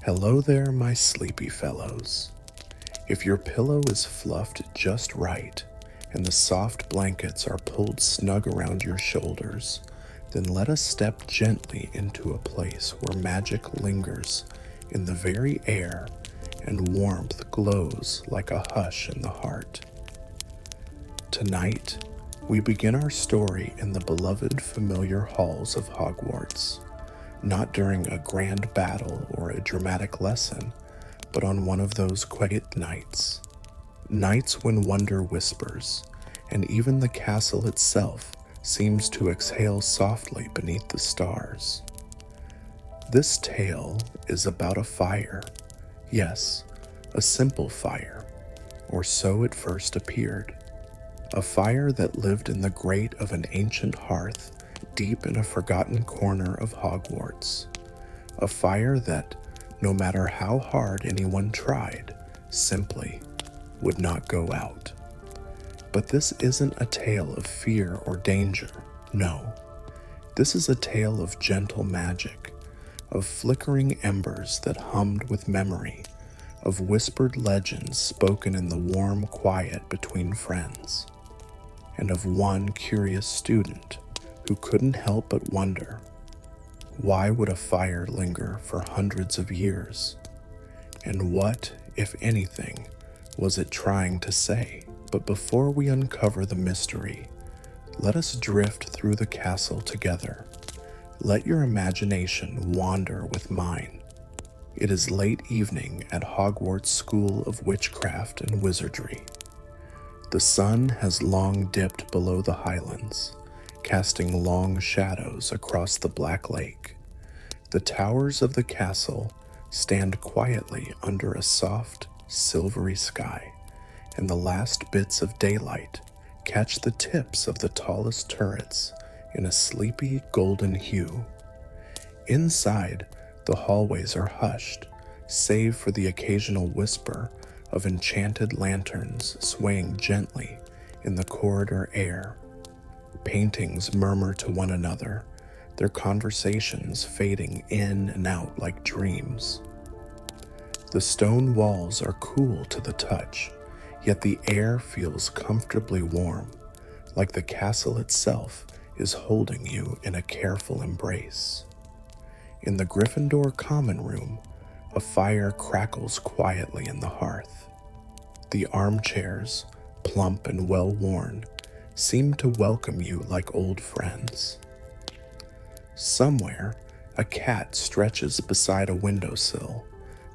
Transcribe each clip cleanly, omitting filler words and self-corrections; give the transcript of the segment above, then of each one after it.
Hello there, my sleepy fellows. If your pillow is fluffed just right and the soft blankets are pulled snug around your shoulders, then let us step gently into a place where magic lingers in the very air and warmth glows like a hush in the heart. Tonight, we begin our story in the beloved familiar halls of Hogwarts, not during a grand battle or a dramatic lesson, but on one of those quiet nights. Nights when wonder whispers, and even the castle itself seems to exhale softly beneath the stars. This tale is about a fire. Yes, a simple fire, or so it first appeared. A fire that lived in the grate of an ancient hearth deep in a forgotten corner of Hogwarts. A fire that, no matter how hard anyone tried, simply would not go out. But this isn't a tale of fear or danger. No, this is a tale of gentle magic, of flickering embers that hummed with memory, of whispered legends spoken in the warm quiet between friends, and of one curious student who couldn't help but wonder, why would a fire linger for hundreds of years? And what, if anything, was it trying to say? But before we uncover the mystery, let us drift through the castle together. Let your imagination wander with mine. It is late evening at Hogwarts School of Witchcraft and Wizardry. The sun has long dipped below the highlands, casting long shadows across the black lake. The towers of the castle stand quietly under a soft, silvery sky, and the last bits of daylight catch the tips of the tallest turrets in a sleepy golden hue. Inside, the hallways are hushed, save for the occasional whisper of enchanted lanterns swaying gently in the corridor air. Paintings murmur to one another, their conversations fading in and out like dreams. The stone walls are cool to the touch, yet the air feels comfortably warm, like the castle itself is holding you in a careful embrace. In the Gryffindor common room, a fire crackles quietly in the hearth. The armchairs, plump and well-worn, seem to welcome you like old friends. Somewhere, a cat stretches beside a windowsill.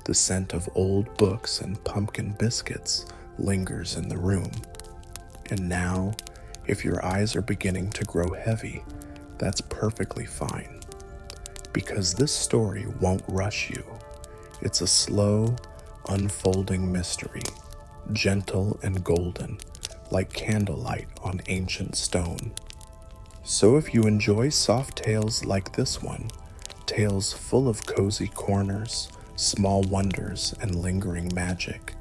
The scent of old books and pumpkin biscuits lingers in the room. And now, if your eyes are beginning to grow heavy, that's perfectly fine. Because this story won't rush you. It's a slow, unfolding mystery, gentle and golden, like candlelight on ancient stone. So if you enjoy soft tales like this one, tales full of cozy corners, small wonders, and lingering magic,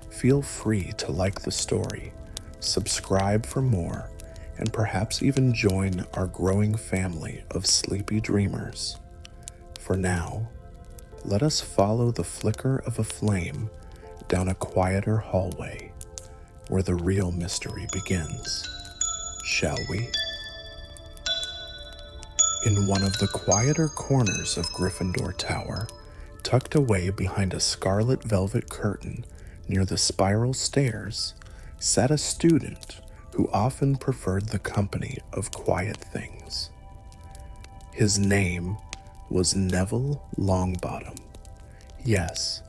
feel free to like the story, subscribe for more, and perhaps even join our growing family of sleepy dreamers. For now, let us follow the flicker of a flame down a quieter hallway where the real mystery begins. Shall we? In one of the quieter corners of Gryffindor Tower, tucked away behind a scarlet velvet curtain near the spiral stairs, sat a student who often preferred the company of quiet things. His name was Neville Longbottom. Yes,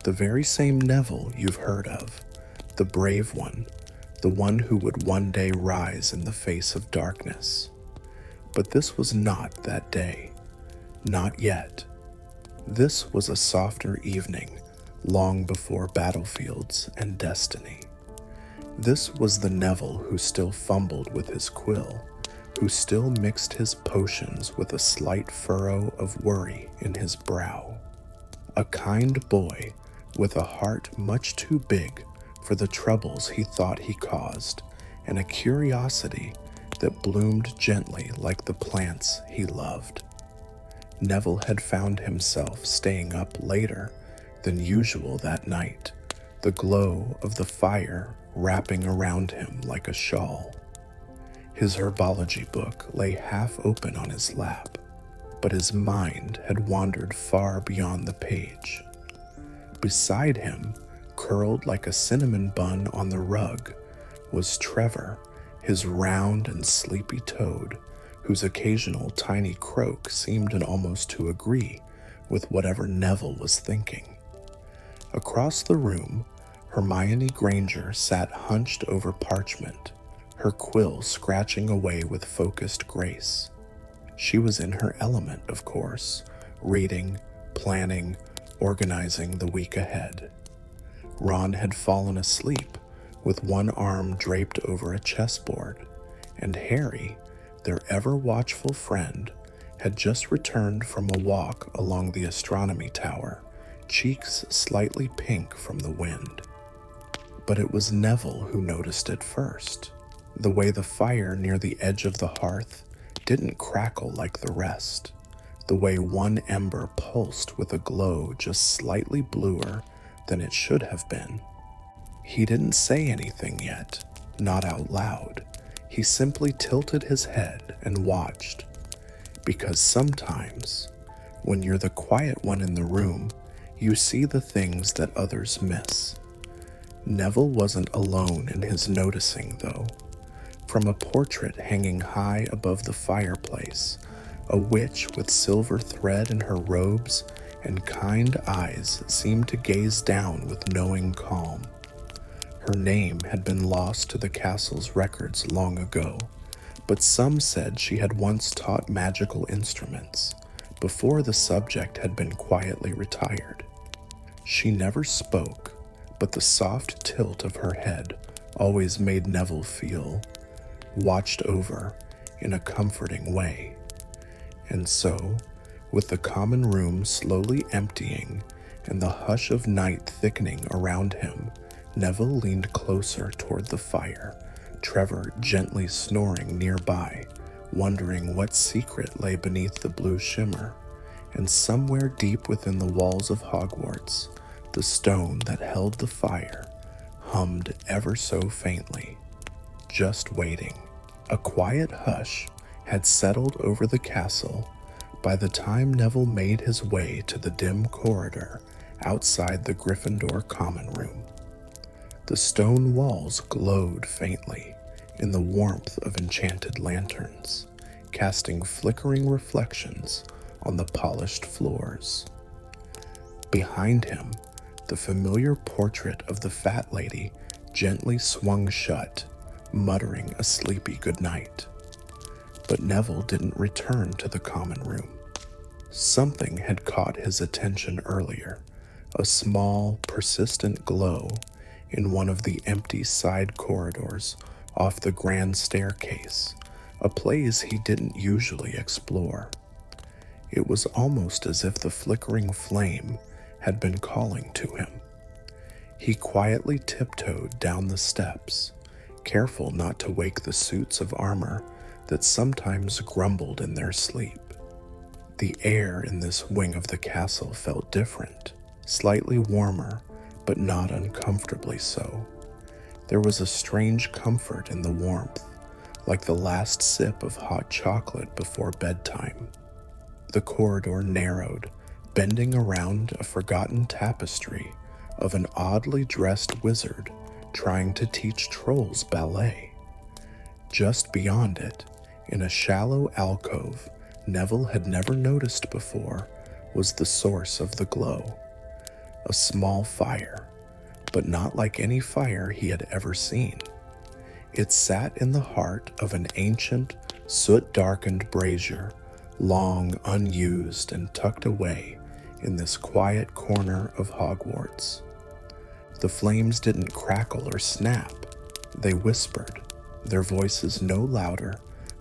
the very same Neville you've heard of, the brave one, the one who would one day rise in the face of darkness. But this was not that day. Not yet. This was a softer evening, long before battlefields and destiny. This was the Neville who still fumbled with his quill, who still mixed his potions with a slight furrow of worry in his brow. A kind boy with a heart much too big for the troubles he thought he caused, and a curiosity that bloomed gently like the plants he loved. Neville had found himself staying up later than usual that night, the glow of the fire wrapping around him like a shawl. His herbology book lay half open on his lap, but his mind had wandered far beyond the page. Beside him, curled like a cinnamon bun on the rug, was Trevor, his round and sleepy toad, whose occasional tiny croak seemed almost to agree with whatever Neville was thinking. Across the room, Hermione Granger sat hunched over parchment, her quill scratching away with focused grace. She was in her element, of course, reading, planning, organizing the week ahead. Ron had fallen asleep with one arm draped over a chessboard, and Harry, their ever-watchful friend, had just returned from a walk along the astronomy tower, cheeks slightly pink from the wind. But it was Neville who noticed it first. The way the fire near the edge of the hearth didn't crackle like the rest. The way one ember pulsed with a glow just slightly bluer than it should have been. He didn't say anything yet, not out loud. He simply tilted his head and watched. Because sometimes, when you're the quiet one in the room, you see the things that others miss. Neville wasn't alone in his noticing, though. From a portrait hanging high above the fireplace, a witch with silver thread in her robes and kind eyes seemed to gaze down with knowing calm. Her name had been lost to the castle's records long ago, but some said she had once taught magical instruments, before the subject had been quietly retired. She never spoke, but the soft tilt of her head always made Neville feel watched over in a comforting way. And so, with the common room slowly emptying and the hush of night thickening around him, Neville leaned closer toward the fire, Trevor gently snoring nearby, wondering what secret lay beneath the blue shimmer. And somewhere deep within the walls of Hogwarts, the stone that held the fire hummed ever so faintly, just waiting. A quiet hush had settled over the castle by the time Neville made his way to the dim corridor outside the Gryffindor common room. The stone walls glowed faintly in the warmth of enchanted lanterns, casting flickering reflections on the polished floors. Behind him, the familiar portrait of the fat lady gently swung shut, muttering a sleepy goodnight. But Neville didn't return to the common room. Something had caught his attention earlier, a small, persistent glow in one of the empty side corridors off the grand staircase, a place he didn't usually explore. It was almost as if the flickering flame had been calling to him. He quietly tiptoed down the steps, careful not to wake the suits of armor that sometimes grumbled in their sleep. The air in this wing of the castle felt different, slightly warmer, but not uncomfortably so. There was a strange comfort in the warmth, like the last sip of hot chocolate before bedtime. The corridor narrowed, bending around a forgotten tapestry of an oddly dressed wizard trying to teach trolls ballet. Just beyond it, in a shallow alcove Neville had never noticed before, was the source of the glow. A small fire, but not like any fire he had ever seen. It sat in the heart of an ancient, soot-darkened brazier, long unused and tucked away in this quiet corner of Hogwarts. The flames didn't crackle or snap. They whispered, their voices no louder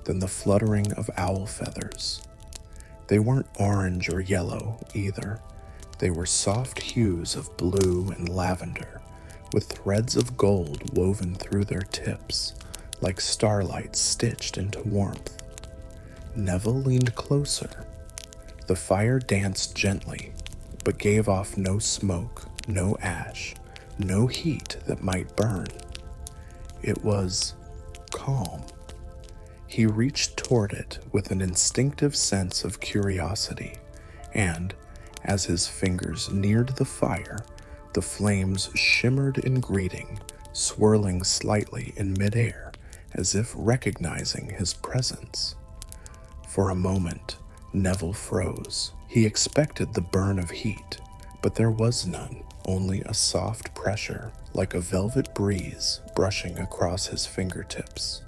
than the fluttering of owl feathers. They weren't orange or yellow either. They were soft hues of blue and lavender, with threads of gold woven through their tips, like starlight stitched into warmth. Neville leaned closer. The fire danced gently, but gave off no smoke, no ash, no heat that might burn. It was calm. He reached toward it with an instinctive sense of curiosity, and, as his fingers neared the fire, the flames shimmered in greeting, swirling slightly in midair as if recognizing his presence. For a moment, Neville froze. He expected the burn of heat, but there was none, only a soft pressure, like a velvet breeze brushing across his fingertips.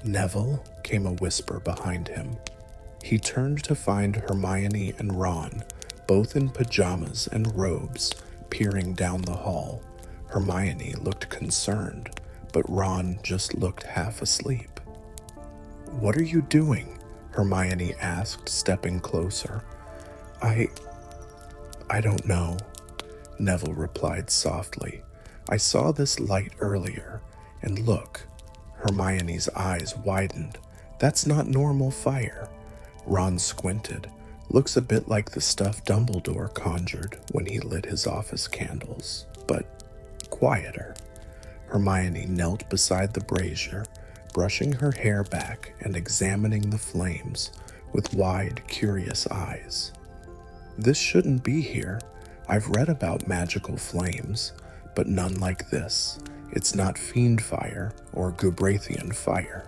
"Neville," came a whisper behind him. He turned to find Hermione and Ron, both in pajamas and robes, peering down the hall. Hermione looked concerned, but Ron just looked half asleep. "What are you doing?" Hermione asked, stepping closer. I don't know," Neville replied softly. "I saw this light earlier, and look." Hermione's eyes widened. "That's not normal fire." Ron squinted. "Looks a bit like the stuff Dumbledore conjured when he lit his office candles, but quieter." Hermione knelt beside the brazier, brushing her hair back and examining the flames with wide, curious eyes. "This shouldn't be here. I've read about magical flames, but none like this. It's not fiend fire or Gubrathian fire."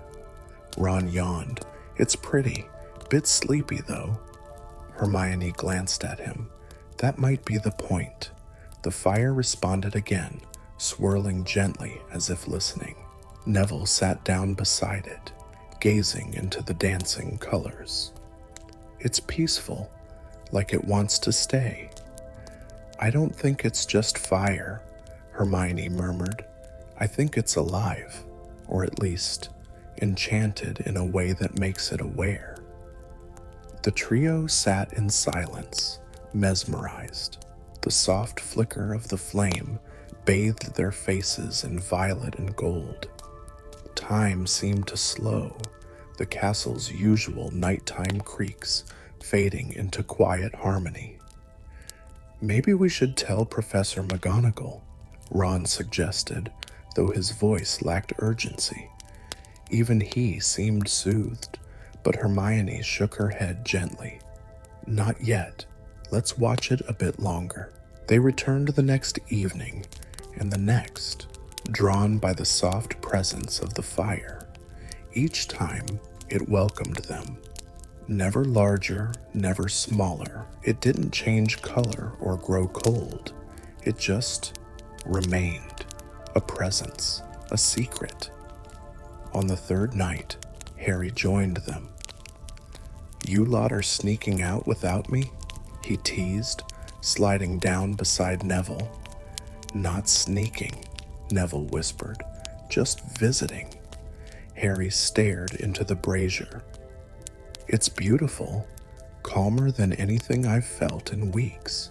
Ron yawned. "It's pretty. Bit sleepy, though." Hermione glanced at him. "That might be the point." The fire responded again, swirling gently as if listening. Neville sat down beside it, gazing into the dancing colors. "It's peaceful, like it wants to stay." "I don't think it's just fire," Hermione murmured. "I think it's alive, or at least enchanted in a way that makes it aware." The trio sat in silence, mesmerized. The soft flicker of the flame bathed their faces in violet and gold. Time seemed to slow, the castle's usual nighttime creaks fading into quiet harmony. "Maybe we should tell Professor McGonagall," Ron suggested, though his voice lacked urgency. Even he seemed soothed, but Hermione shook her head gently. "Not yet. Let's watch it a bit longer." They returned the next evening, and the next, drawn by the soft presence of the fire. Each time, it welcomed them. Never larger, never smaller. It didn't change color or grow cold. It just remained. A presence, a secret. On the third night, Harry joined them. "You lot are sneaking out without me?" he teased, sliding down beside Neville. "Not sneaking," Neville whispered. "Just visiting." Harry stared into the brazier. "It's beautiful, calmer than anything I've felt in weeks."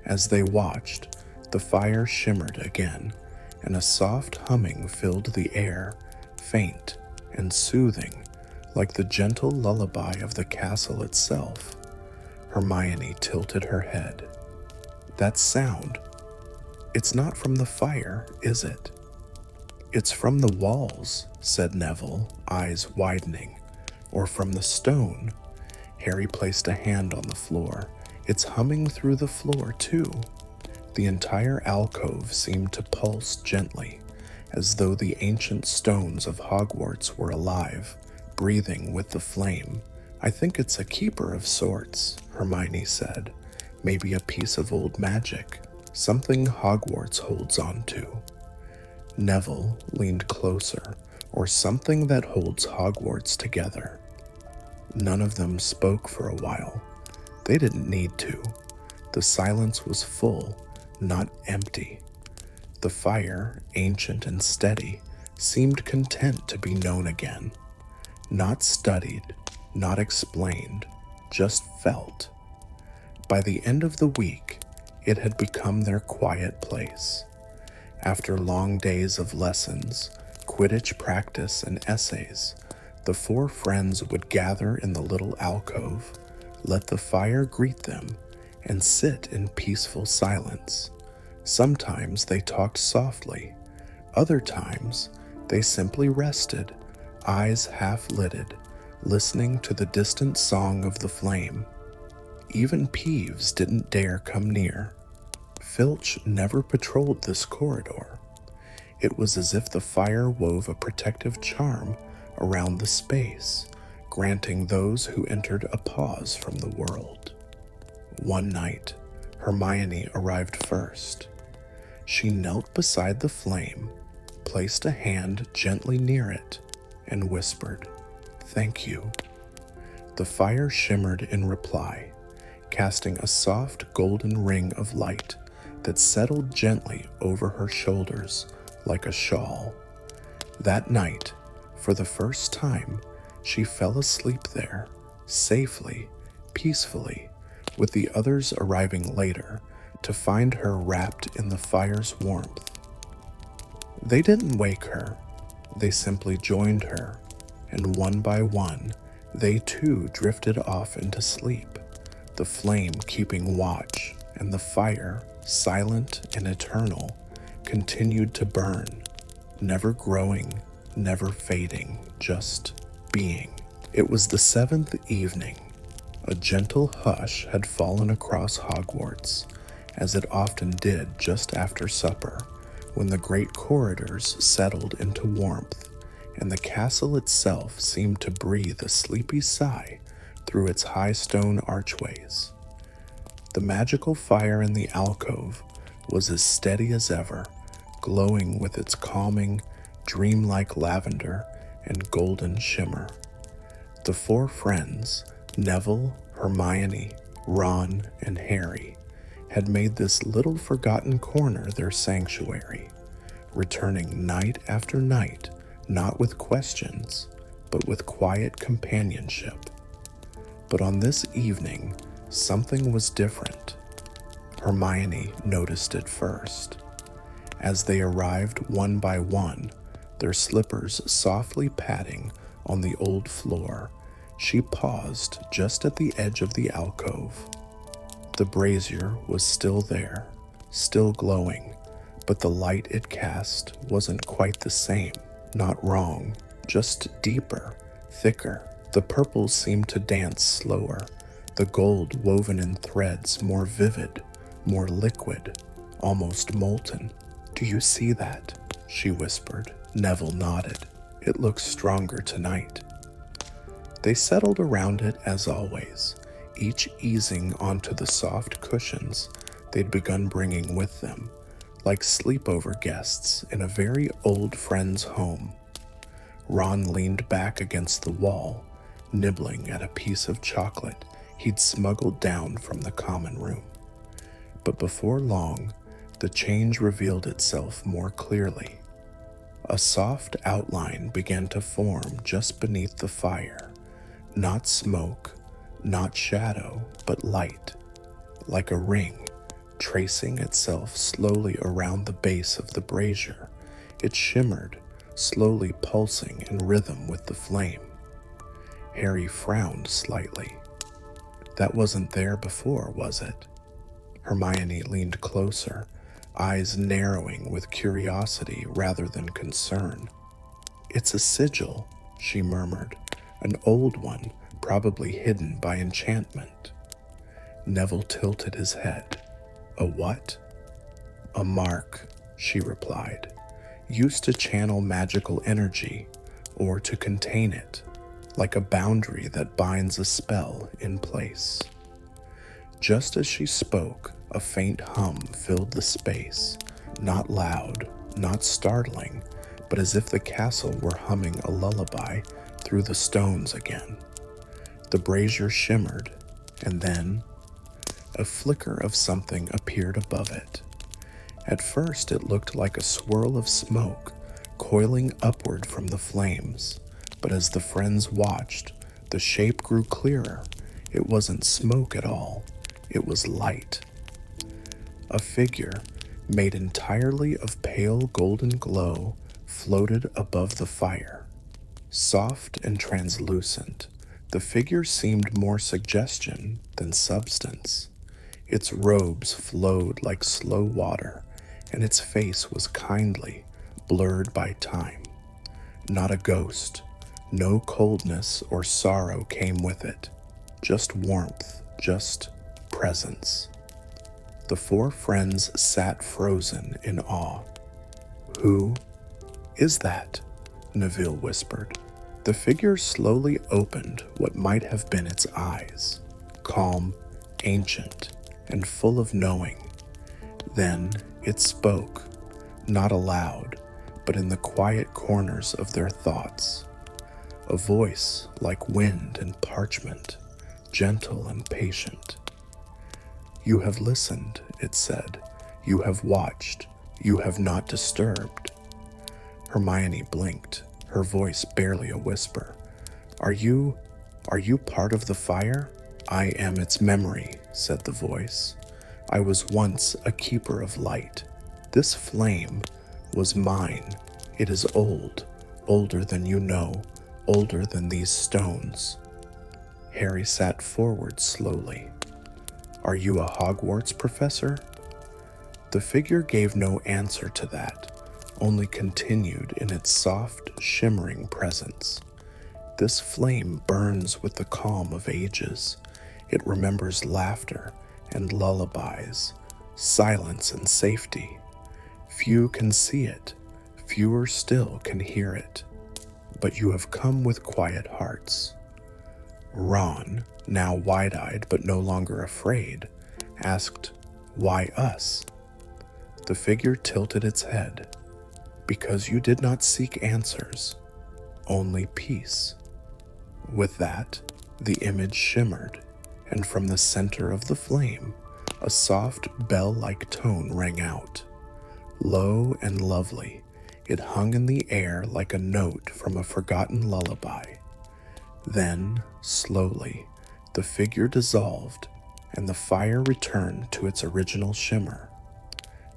As they watched, the fire shimmered again, and a soft humming filled the air, faint and soothing, like the gentle lullaby of the castle itself. Hermione tilted her head. "That sound, it's not from the fire, is it?" "It's from the walls," said Neville, eyes widening. "Or from the stone." Harry placed a hand on the floor. "It's humming through the floor, too." The entire alcove seemed to pulse gently, as though the ancient stones of Hogwarts were alive, breathing with the flame. "I think it's a keeper of sorts," Hermione said. "Maybe a piece of old magic, something Hogwarts holds on to." Neville leaned closer. "Or something that holds Hogwarts together." None of them spoke for a while. They didn't need to. The silence was full, not empty. The fire, ancient and steady, seemed content to be known again. Not studied, not explained, just felt. By the end of the week, it had become their quiet place. After long days of lessons, Quidditch practice, and essays, the four friends would gather in the little alcove, let the fire greet them, and sit in peaceful silence. Sometimes they talked softly, other times they simply rested, eyes half-lidded, listening to the distant song of the flame. Even Peeves didn't dare come near. Filch never patrolled this corridor. It was as if the fire wove a protective charm around the space, granting those who entered a pause from the world. One night, Hermione arrived first. She knelt beside the flame, placed a hand gently near it, and whispered, "Thank you." The fire shimmered in reply, casting a soft golden ring of light that settled gently over her shoulders like a shawl. That night, for the first time, she fell asleep there, safely, peacefully, with the others arriving later to find her wrapped in the fire's warmth. They didn't wake her, they simply joined her, and one by one, they too drifted off into sleep, the flame keeping watch, and the fire, silent and eternal, continued to burn, never growing, never fading, just being. It was the 7th evening. A gentle hush had fallen across Hogwarts, as it often did just after supper, when the great corridors settled into warmth, and the castle itself seemed to breathe a sleepy sigh through its high stone archways. The magical fire in the alcove was as steady as ever, glowing with its calming, dreamlike lavender and golden shimmer. The four friends, Neville, Hermione, Ron, and Harry, had made this little forgotten corner their sanctuary, returning night after night, not with questions, but with quiet companionship. But on this evening, something was different. Hermione noticed it first. As they arrived one by one, their slippers softly padding on the old floor, she paused just at the edge of the alcove. The brazier was still there, still glowing, but the light it cast wasn't quite the same. Not wrong, just deeper, thicker. The purples seemed to dance slower, the gold woven in threads more vivid, more liquid, almost molten. "Do you see that?" she whispered. Neville nodded. "It looks stronger tonight." They settled around it as always, each easing onto the soft cushions they'd begun bringing with them, like sleepover guests in a very old friend's home. Ron leaned back against the wall, nibbling at a piece of chocolate he'd smuggled down from the common room. But before long, the change revealed itself more clearly. A soft outline began to form just beneath the fire, not smoke, not shadow, but light, like a ring, tracing itself slowly around the base of the brazier. It shimmered, slowly pulsing in rhythm with the flame. Harry frowned slightly. That wasn't there before, was it? Hermione leaned closer, eyes narrowing with curiosity rather than concern. "It's a sigil," she murmured, "an old one, probably hidden by enchantment." Neville tilted his head. "A what?" "A mark," she replied, "used to channel magical energy, or to contain it, like a boundary that binds a spell in place." Just as she spoke, a faint hum filled the space, not loud, not startling, but as if the castle were humming a lullaby through the stones again. The brazier shimmered, and then a flicker of something appeared above it. At first it looked like a swirl of smoke coiling upward from the flames, but as the friends watched, the shape grew clearer. It wasn't smoke at all, it was light. A figure, made entirely of pale golden glow, floated above the fire. Soft and translucent, the figure seemed more suggestion than substance. Its robes flowed like slow water, and its face was kindly, blurred by time. Not a ghost, no coldness or sorrow came with it, just warmth, just presence. The four friends sat frozen in awe. "Who is that?" Neville whispered. The figure slowly opened what might have been its eyes, calm, ancient, and full of knowing. Then it spoke, not aloud, but in the quiet corners of their thoughts. A voice like wind and parchment, gentle and patient. "You have listened," it said. "You have watched. You have not disturbed." Hermione blinked, her voice barely a whisper. Are you part of the fire?" "I am its memory," said the voice. "I was once a keeper of light. This flame was mine. It is old, older than you know, older than these stones." Harry sat forward slowly. "Are you a Hogwarts professor?" The figure gave no answer to that, only continued in its soft, shimmering presence. "This flame burns with the calm of ages. It remembers laughter and lullabies, silence and safety. Few can see it, fewer still can hear it. But you have come with quiet hearts." Ron, now wide-eyed but no longer afraid, asked, "Why us?" The figure tilted its head. "Because you did not seek answers, only peace." With that, the image shimmered, and from the center of the flame, a soft bell-like tone rang out. Low and lovely, it hung in the air like a note from a forgotten lullaby. Then, slowly, the figure dissolved, and the fire returned to its original shimmer.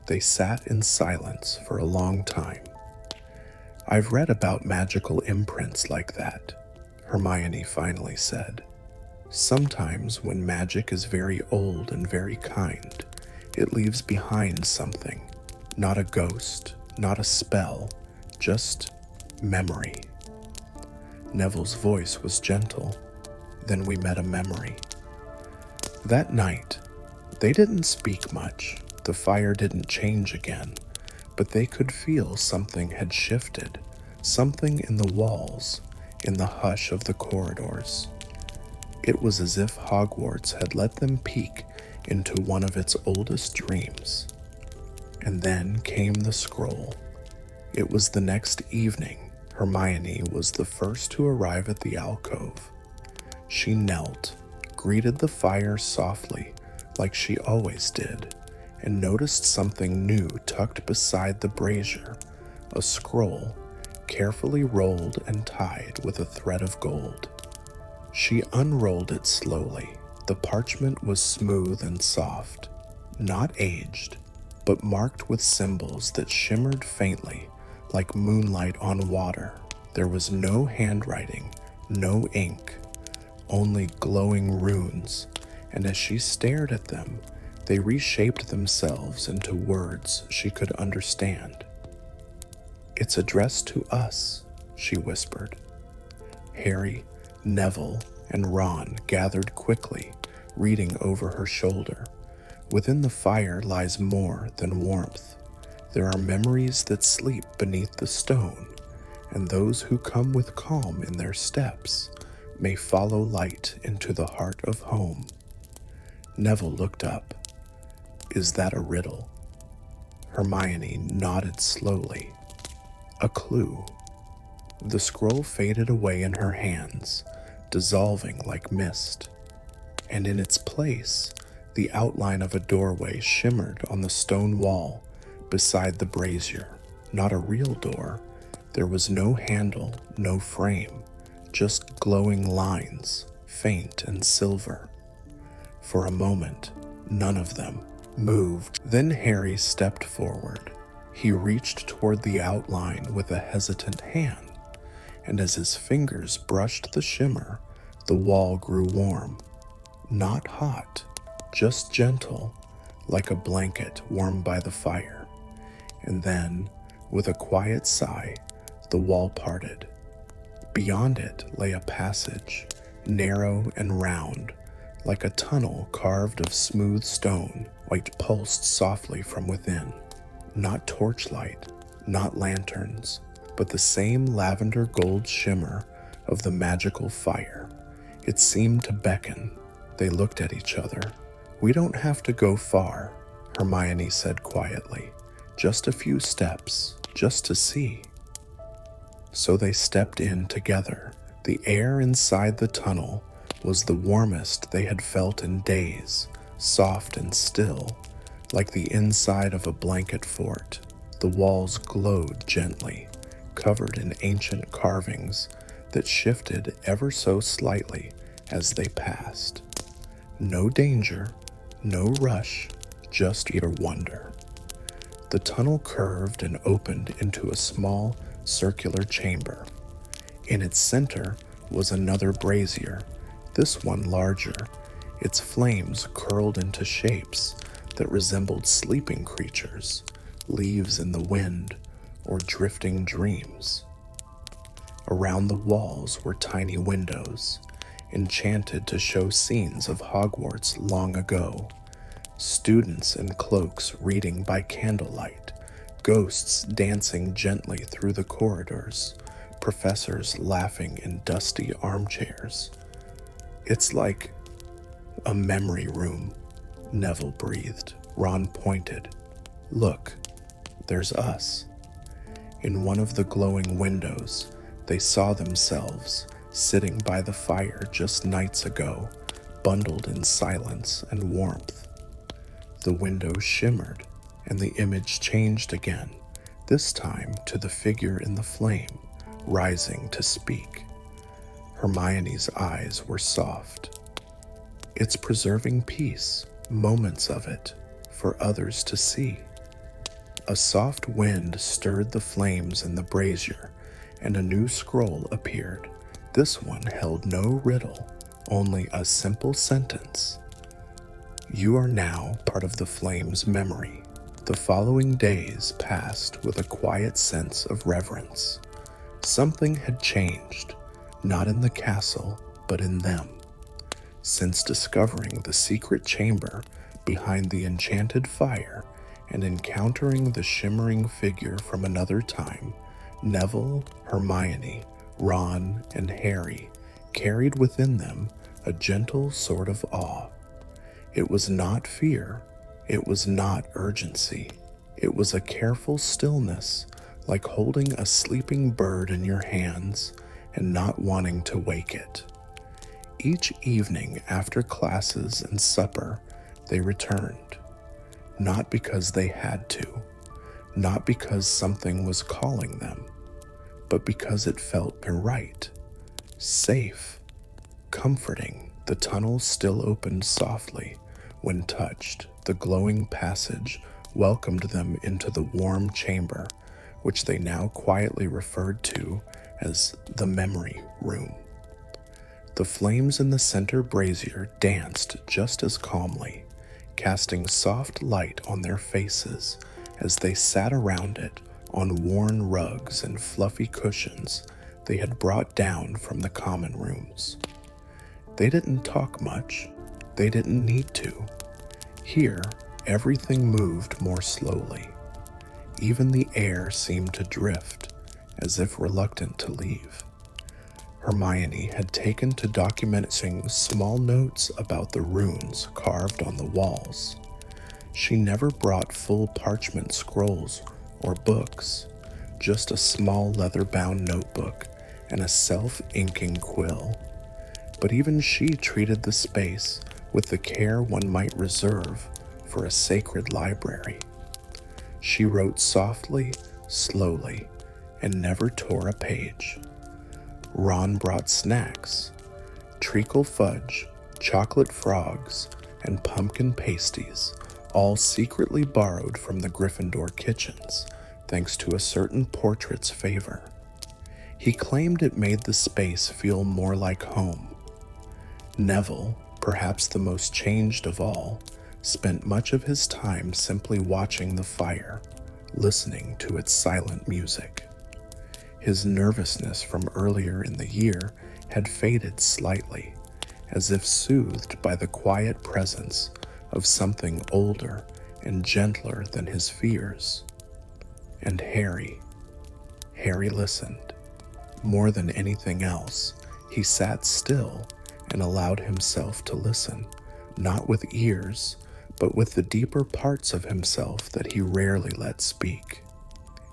They sat in silence for a long time. "I've read about magical imprints like that," Hermione finally said. "Sometimes when magic is very old and very kind, it leaves behind something, not a ghost, not a spell, just memory." Neville's voice was gentle. "Then we met a memory." That night, they didn't speak much. The fire didn't change again, but they could feel something had shifted, something in the walls, in the hush of the corridors. It was as if Hogwarts had let them peek into one of its oldest dreams. And then came the scroll. It was the next evening. Hermione was the first to arrive at the alcove. She knelt, greeted the fire softly, like she always did, and noticed something new tucked beside the brazier, a scroll, carefully rolled and tied with a thread of gold. She unrolled it slowly. The parchment was smooth and soft, not aged, but marked with symbols that shimmered faintly, like moonlight on water. There was no handwriting, no ink, only glowing runes, and as she stared at them, they reshaped themselves into words she could understand. "It's addressed to us," she whispered. Harry, Neville, and Ron gathered quickly, reading over her shoulder. Within the fire lies more than warmth. There are memories that sleep beneath the stone, and those who come with calm in their steps may follow light into the heart of home. Neville looked up. "Is that a riddle?" Hermione nodded slowly. "A clue." The scroll faded away in her hands, dissolving like mist, and in its place, the outline of a doorway shimmered on the stone wall beside the brazier. Not a real door. There was no handle, no frame, just glowing lines, faint and silver. For a moment, none of them moved. Then Harry stepped forward. He reached toward the outline with a hesitant hand, and as his fingers brushed the shimmer, the wall grew warm. Not hot, just gentle, like a blanket warmed by the fire. And then, with a quiet sigh, the wall parted. Beyond it lay a passage, narrow and round, like a tunnel carved of smooth stone, white pulsed softly from within. Not torchlight, not lanterns, but the same lavender gold shimmer of the magical fire. It seemed to beckon. They looked at each other. "We don't have to go far," Hermione said quietly. "Just a few steps, just to see." So they stepped in together. The air inside the tunnel was the warmest they had felt in days, soft and still, like the inside of a blanket fort. The walls glowed gently, covered in ancient carvings that shifted ever so slightly as they passed. No danger, no rush, just pure wonder. The tunnel curved and opened into a small, circular chamber. In its center was another brazier, this one larger. Its flames curled into shapes that resembled sleeping creatures, leaves in the wind, or drifting dreams. Around the walls were tiny windows, enchanted to show scenes of Hogwarts long ago. Students in cloaks reading by candlelight, ghosts dancing gently through the corridors, professors laughing in dusty armchairs. "It's like a memory room," Neville breathed. Ron pointed. "Look, there's us." In one of the glowing windows, they saw themselves sitting by the fire just nights ago, bundled in silence and warmth. The window shimmered, and the image changed again, this time to the figure in the flame, rising to speak. Hermione's eyes were soft. "It's preserving peace, moments of it, for others to see." A soft wind stirred the flames in the brazier, and a new scroll appeared. This one held no riddle, only a simple sentence. "You are now part of the flame's memory." The following days passed with a quiet sense of reverence. Something had changed, not in the castle, but in them. Since discovering the secret chamber behind the enchanted fire and encountering the shimmering figure from another time, Neville, Hermione, Ron, and Harry carried within them a gentle sort of awe. It was not fear, it was not urgency. It was a careful stillness, like holding a sleeping bird in your hands and not wanting to wake it. Each evening after classes and supper, they returned. Not because they had to, not because something was calling them, but because it felt right, safe, comforting. The tunnel still opened softly when touched. The glowing passage welcomed them into the warm chamber, which they now quietly referred to as the memory room. The flames in the center brazier danced just as calmly, casting soft light on their faces as they sat around it on worn rugs and fluffy cushions they had brought down from the common rooms. They didn't talk much. They didn't need to. Here, everything moved more slowly. Even the air seemed to drift, as if reluctant to leave. Hermione had taken to documenting small notes about the runes carved on the walls. She never brought full parchment scrolls or books, just a small leather-bound notebook and a self-inking quill. But even she treated the space with the care one might reserve for a sacred library. She wrote softly, slowly, and never tore a page. Ron brought snacks, treacle fudge, chocolate frogs, and pumpkin pasties, all secretly borrowed from the Gryffindor kitchens, thanks to a certain portrait's favor. He claimed it made the space feel more like home. Neville, perhaps the most changed of all, spent much of his time simply watching the fire, listening to its silent music. His nervousness from earlier in the year had faded slightly, as if soothed by the quiet presence of something older and gentler than his fears. And Harry listened. More than anything else, he sat still and allowed himself to listen, not with ears, but with the deeper parts of himself that he rarely let speak.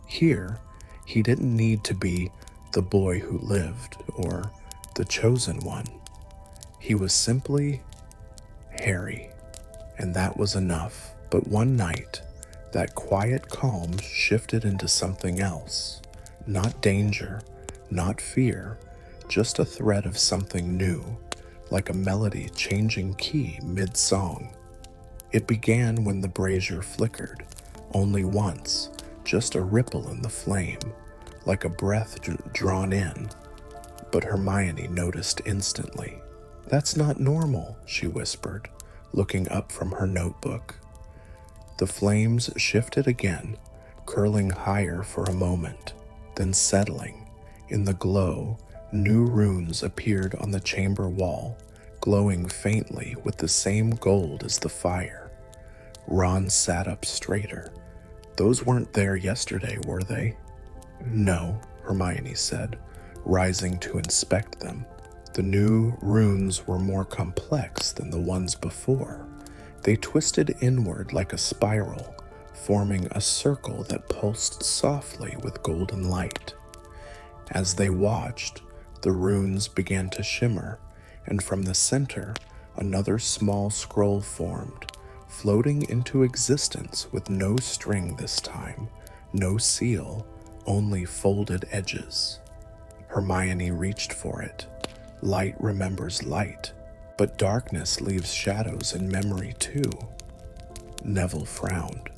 Here, he didn't need to be the boy who lived or the chosen one. He was simply Harry, and that was enough. But one night, that quiet calm shifted into something else. Not danger, not fear, just a thread of something new, like a melody changing key mid-song. It began when the brazier flickered, only once, just a ripple in the flame, like a breath drawn in. But Hermione noticed instantly. "That's not normal," she whispered, looking up from her notebook. The flames shifted again, curling higher for a moment, then settling. In the glow, new runes appeared on the chamber wall, glowing faintly with the same gold as the fire. Ron sat up straighter. "Those weren't there yesterday, were they?" "No," Hermione said, rising to inspect them. The new runes were more complex than the ones before. They twisted inward like a spiral, forming a circle that pulsed softly with golden light. As they watched, the runes began to shimmer, and from the center, another small scroll formed, floating into existence with no string this time, no seal, only folded edges. Hermione reached for it. Light remembers light, but darkness leaves shadows in memory too. Neville frowned.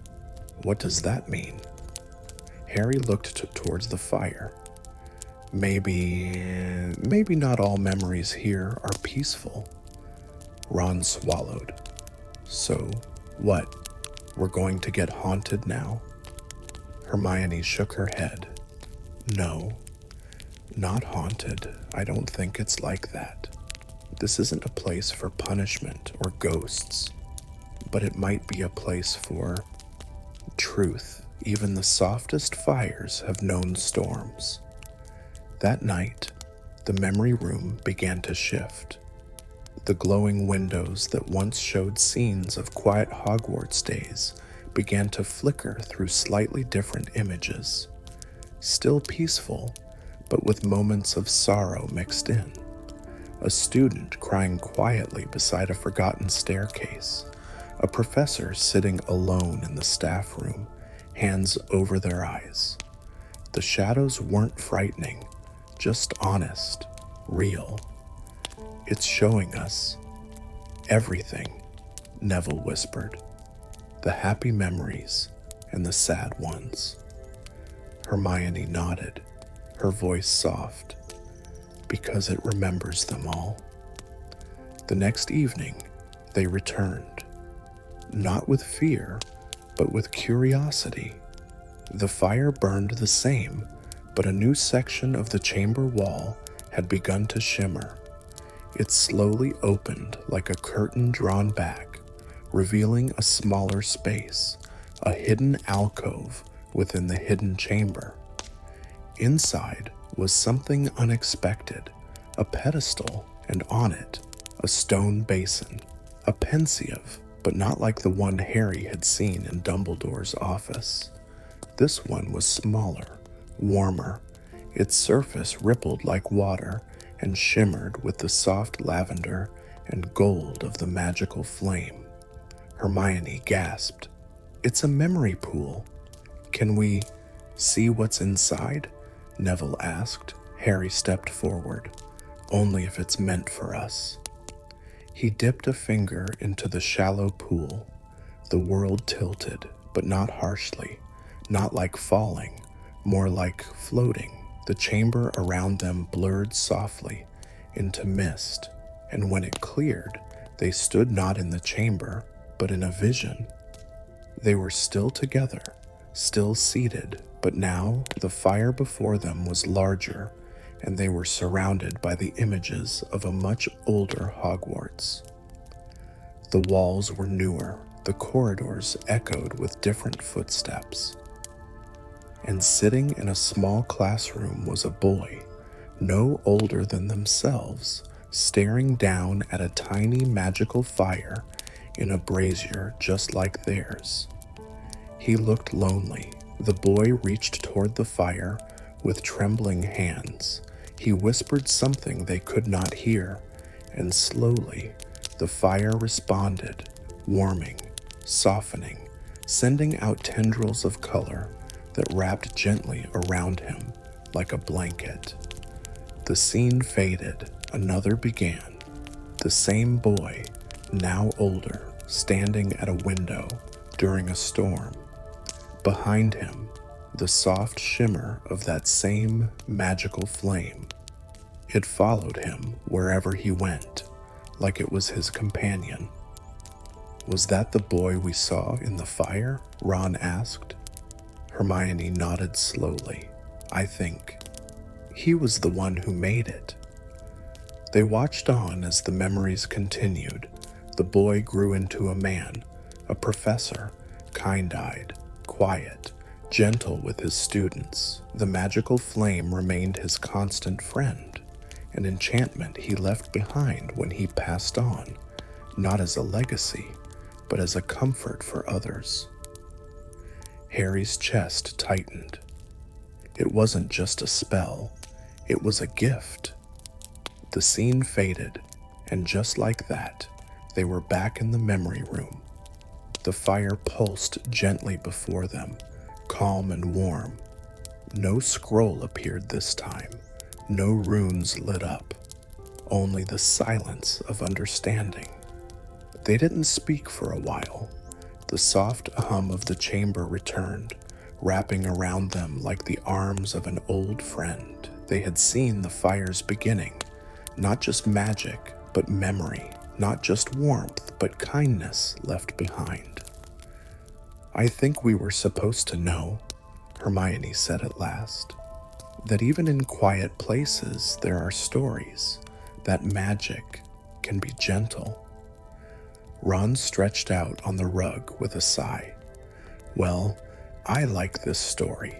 "What does that mean?" Harry looked towards the fire. Maybe not all memories here are peaceful." Ron swallowed. "So, what? We're going to get haunted now?" Hermione shook her head. "No, not haunted. I don't think it's like that. This isn't a place for punishment or ghosts, but it might be a place for truth. Even the softest fires have known storms." That night, the memory room began to shift. The glowing windows that once showed scenes of quiet Hogwarts days began to flicker through slightly different images. Still peaceful, but with moments of sorrow mixed in. A student crying quietly beside a forgotten staircase. A professor sitting alone in the staff room, hands over their eyes. The shadows weren't frightening, just honest, real. "It's showing us everything," Neville whispered. "The happy memories and the sad ones." Hermione nodded, her voice soft. "Because it remembers them all." The next evening, they returned. Not with fear, but with curiosity. The fire burned the same, but a new section of the chamber wall had begun to shimmer. It slowly opened like a curtain drawn back, revealing a smaller space, a hidden alcove within the hidden chamber. Inside was something unexpected, a pedestal, and on it, a stone basin, a pensieve, but not like the one Harry had seen in Dumbledore's office. This one was smaller, warmer. Its surface rippled like water and shimmered with the soft lavender and gold of the magical flame. Hermione gasped. "It's a memory pool. Can we see what's inside?" Neville asked. Harry stepped forward. "Only if it's meant for us." He dipped a finger into the shallow pool. The world tilted, but not harshly, not like falling, more like floating. The chamber around them blurred softly into mist, and when it cleared, They stood not in the chamber, but in a vision. They were still together, still seated, but now the fire before them was larger, and they were surrounded by the images of a much older Hogwarts. The walls were newer, the corridors echoed with different footsteps. And sitting in a small classroom was a boy, no older than themselves, staring down at a tiny magical fire in a brazier just like theirs. He looked lonely. The boy reached toward the fire with trembling hands. He whispered something they could not hear, and slowly the fire responded, warming, softening, sending out tendrils of color that wrapped gently around him like a blanket. The scene faded, another began. The same boy, now older, standing at a window during a storm. Behind him, the soft shimmer of that same magical flame. It followed him wherever he went, like it was his companion. "Was that the boy we saw in the fire?" Ron asked. Hermione nodded slowly. "I think. He was the one who made it." They watched on as the memories continued. The boy grew into a man, a professor, kind-eyed, quiet, gentle with his students. The magical flame remained his constant friend, an enchantment he left behind when he passed on, not as a legacy, but as a comfort for others. Harry's chest tightened. It wasn't just a spell, it was a gift. The scene faded, and just like that, they were back in the memory room. The fire pulsed gently before them, calm and warm. No scroll appeared this time, no runes lit up, only the silence of understanding. They didn't speak for a while. The soft hum of the chamber returned, wrapping around them like the arms of an old friend. They had seen the fire's beginning, not just magic, but memory, not just warmth, but kindness left behind. "I think we were supposed to know," Hermione said at last, "that even in quiet places there are stories, that magic can be gentle." Ron stretched out on the rug with a sigh. "Well, I like this story.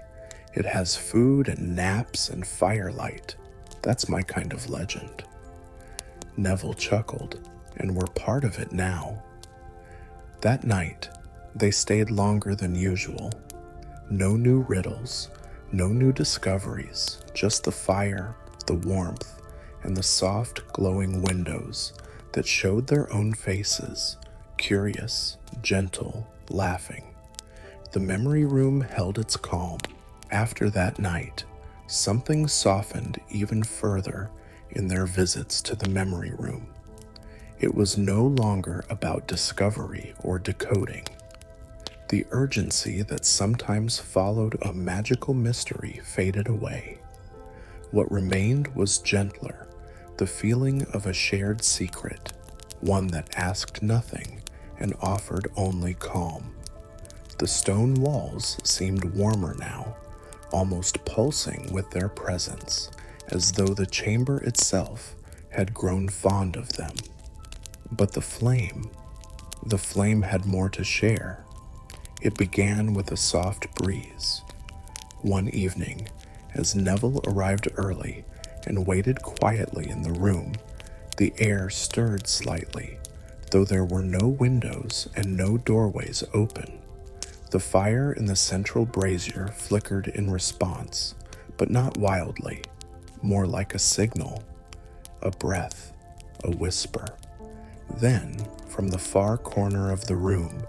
It has food and naps and firelight. That's my kind of legend." Neville chuckled, and we're part of it now. That night, they stayed longer than usual. No new riddles, no new discoveries, just the fire, the warmth, and the soft, glowing windows that showed their own faces, curious, gentle, laughing. The memory room held its calm. After that night, something softened even further in their visits to the memory room. It was no longer about discovery or decoding. The urgency that sometimes followed a magical mystery faded away. What remained was gentler, the feeling of a shared secret, one that asked nothing and offered only calm. The stone walls seemed warmer now, almost pulsing with their presence, as though the chamber itself had grown fond of them. But the flame had more to share. It began with a soft breeze. One evening, as Neville arrived early and waited quietly in the room, the air stirred slightly, though there were no windows and no doorways open. The fire in the central brazier flickered in response, but not wildly, more like a signal, a breath, a whisper. Then, from the far corner of the room,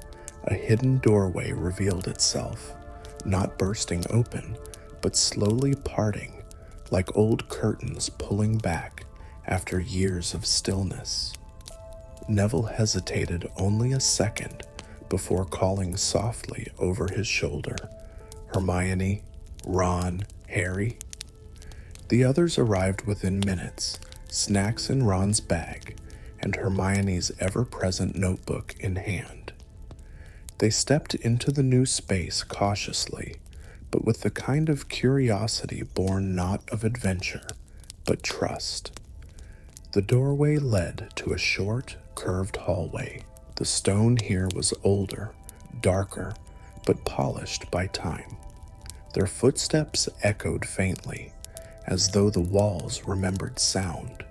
a hidden doorway revealed itself, not bursting open, but slowly parting, like old curtains pulling back after years of stillness. Neville hesitated only a second before calling softly over his shoulder, "Hermione, Ron, Harry?" The others arrived within minutes, snacks in Ron's bag, and Hermione's ever-present notebook in hand. They stepped into the new space cautiously, but with the kind of curiosity born not of adventure, but trust. The doorway led to a short, curved hallway. The stone here was older, darker, but polished by time. Their footsteps echoed faintly, as though the walls remembered sound.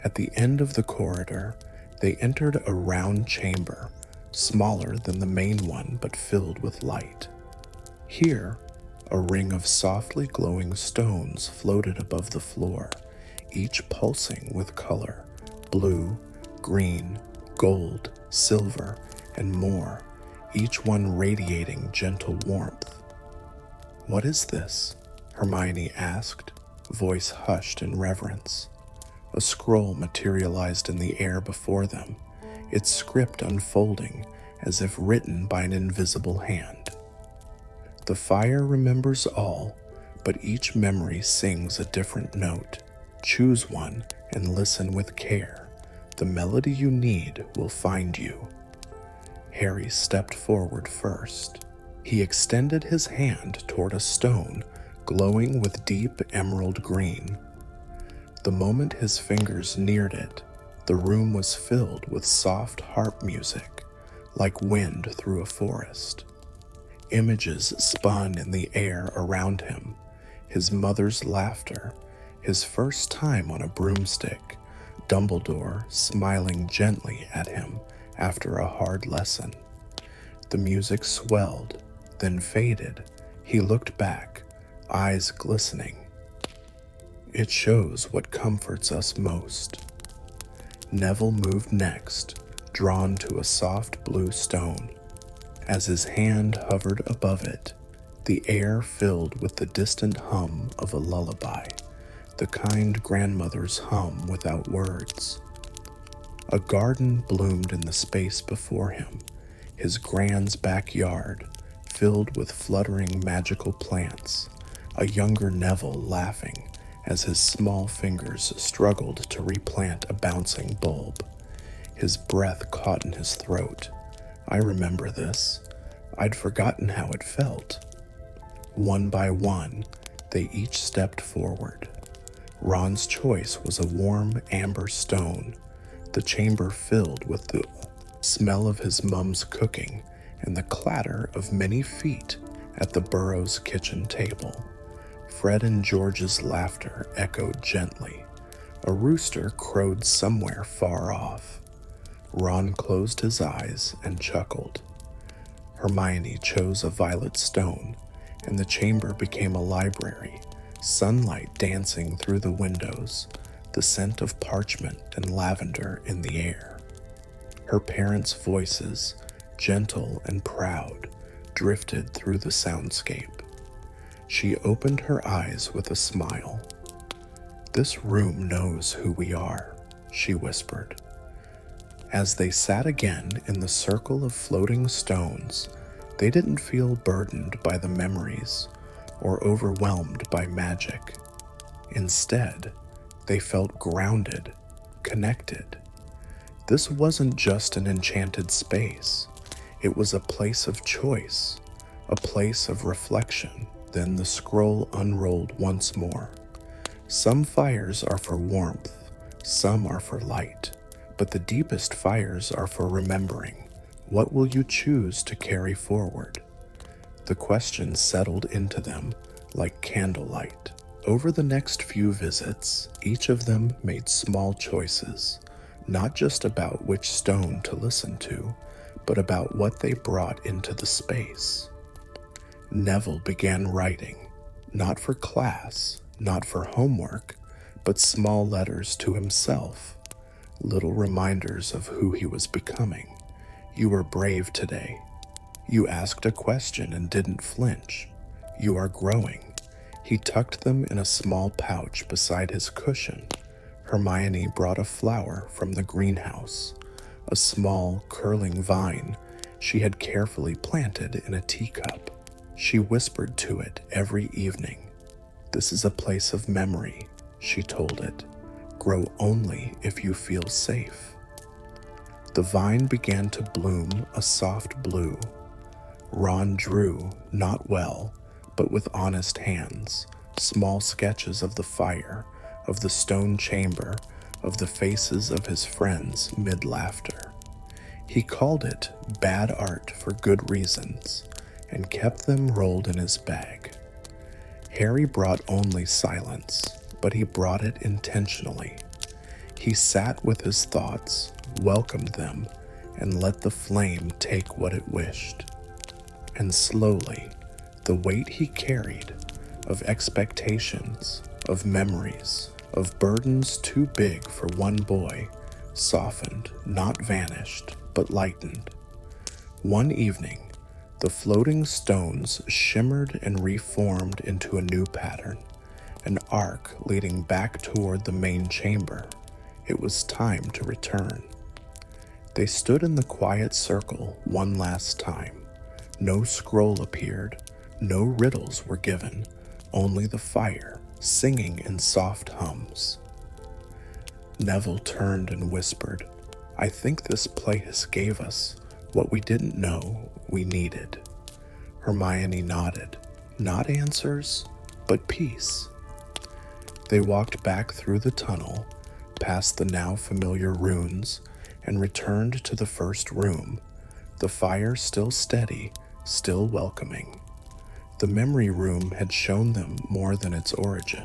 At the end of the corridor, they entered a round chamber, smaller than the main one but filled with light. Here, a ring of softly glowing stones floated above the floor, each pulsing with color: blue, green, gold, silver, and more, each one radiating gentle warmth. "What is this?" Hermione asked, voice hushed in reverence. A scroll materialized in the air before them, its script unfolding as if written by an invisible hand. "The fire remembers all, but each memory sings a different note. Choose one and listen with care. The melody you need will find you." Harry stepped forward first. He extended his hand toward a stone glowing with deep emerald green. The moment his fingers neared it, the room was filled with soft harp music, like wind through a forest. Images spun in the air around him: his mother's laughter, his first time on a broomstick, Dumbledore smiling gently at him after a hard lesson. The music swelled, then faded. He looked back, eyes glistening. "It shows what comforts us most." Neville moved next, drawn to a soft blue stone. As his hand hovered above it, the air filled with the distant hum of a lullaby, the kind grandmother's hum without words. A garden bloomed in the space before him, his grand's backyard, filled with fluttering magical plants, a younger Neville laughing as his small fingers struggled to replant a bouncing bulb. His breath caught in his throat. "I remember this. I'd forgotten how it felt." One by one, they each stepped forward. Ron's choice was a warm amber stone, the chamber filled with the smell of his mum's cooking and the clatter of many feet at the Burrows' kitchen table. Fred and George's laughter echoed gently. A rooster crowed somewhere far off. Ron closed his eyes and chuckled. Hermione chose a violet stone, and the chamber became a library, sunlight dancing through the windows, the scent of parchment and lavender in the air. Her parents' voices, gentle and proud, drifted through the soundscape. She opened her eyes with a smile. "This room knows who we are," she whispered. As they sat again in the circle of floating stones, they didn't feel burdened by the memories or overwhelmed by magic. Instead, they felt grounded, connected. This wasn't just an enchanted space. It was a place of choice, a place of reflection. Then the scroll unrolled once more. "Some fires are for warmth, some are for light, but the deepest fires are for remembering. What will you choose to carry forward?" The question settled into them like candlelight. Over the next few visits, each of them made small choices, not just about which stone to listen to, but about what they brought into the space. Neville began writing, not for class, not for homework, but small letters to himself, little reminders of who he was becoming. "You were brave today. You asked a question and didn't flinch. You are growing." He tucked them in a small pouch beside his cushion. Hermione brought a flower from the greenhouse, a small, curling vine she had carefully planted in a teacup. She whispered to it every evening. "This is a place of memory," she told it. "Grow only if you feel safe." The vine began to bloom a soft blue. Ron drew, not well, but with honest hands, small sketches of the fire, of the stone chamber, of the faces of his friends mid-laughter. He called it bad art for good reasons, and kept them rolled in his bag. Harry brought only silence, but he brought it intentionally. He sat with his thoughts, welcomed them, and let the flame take what it wished. And slowly, the weight he carried, of expectations, of memories, of burdens too big for one boy, softened, not vanished, but lightened. One evening, the floating stones shimmered and reformed into a new pattern, an arc leading back toward the main chamber. It was time to return. They stood in the quiet circle one last time. No scroll appeared, no riddles were given, only the fire singing in soft hums. Neville turned and whispered, "I think this place gave us what we didn't know we needed." Hermione nodded. Not answers, but peace. They walked back through the tunnel, past the now familiar runes, and returned to the first room, the fire still steady, still welcoming. The memory room had shown them more than its origin.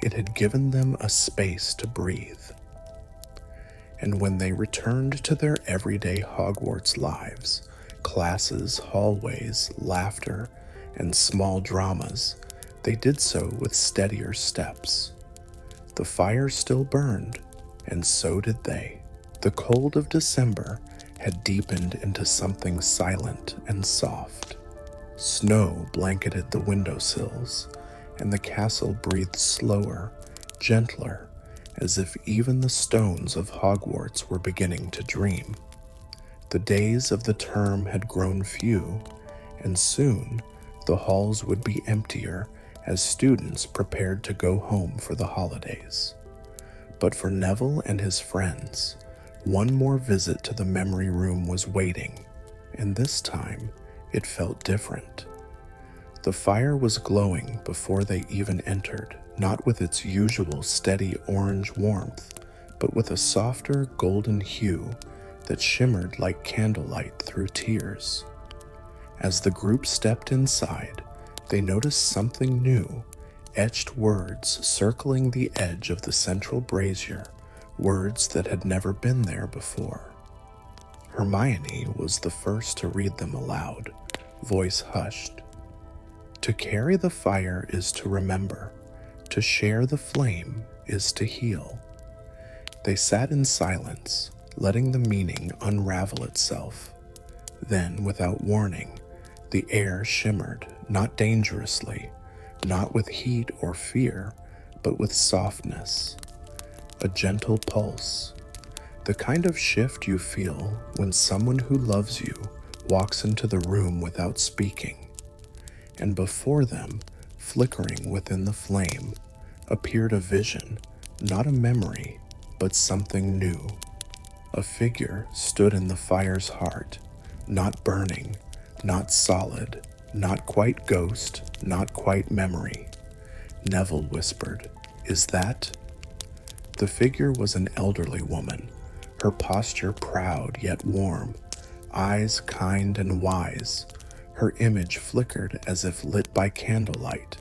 It had given them a space to breathe. And when they returned to their everyday Hogwarts lives, classes, hallways, laughter, and small dramas, they did so with steadier steps. The fire still burned, and so did they. The cold of December had deepened into something silent and soft. Snow blanketed the windowsills, and the castle breathed slower, gentler, as if even the stones of Hogwarts were beginning to dream. The days of the term had grown few, and soon the halls would be emptier as students prepared to go home for the holidays. But for Neville and his friends, one more visit to the memory room was waiting, and this time it felt different. The fire was glowing before they even entered, not with its usual steady orange warmth, but with a softer golden hue that shimmered like candlelight through tears. As the group stepped inside, they noticed something new, etched words circling the edge of the central brazier, words that had never been there before. Hermione was the first to read them aloud, voice hushed. "To carry the fire is to remember. To share the flame is to heal." They sat in silence, letting the meaning unravel itself. Then, without warning, the air shimmered, not dangerously, not with heat or fear, but with softness. A gentle pulse. The kind of shift you feel when someone who loves you walks into the room without speaking. And before them, flickering within the flame, appeared a vision, not a memory, but something new. A figure stood in the fire's heart, not burning, not solid, not quite ghost, not quite memory. Neville whispered, "Is that?" The figure was an elderly woman, her posture proud yet warm, eyes kind and wise. Her image flickered as if lit by candlelight,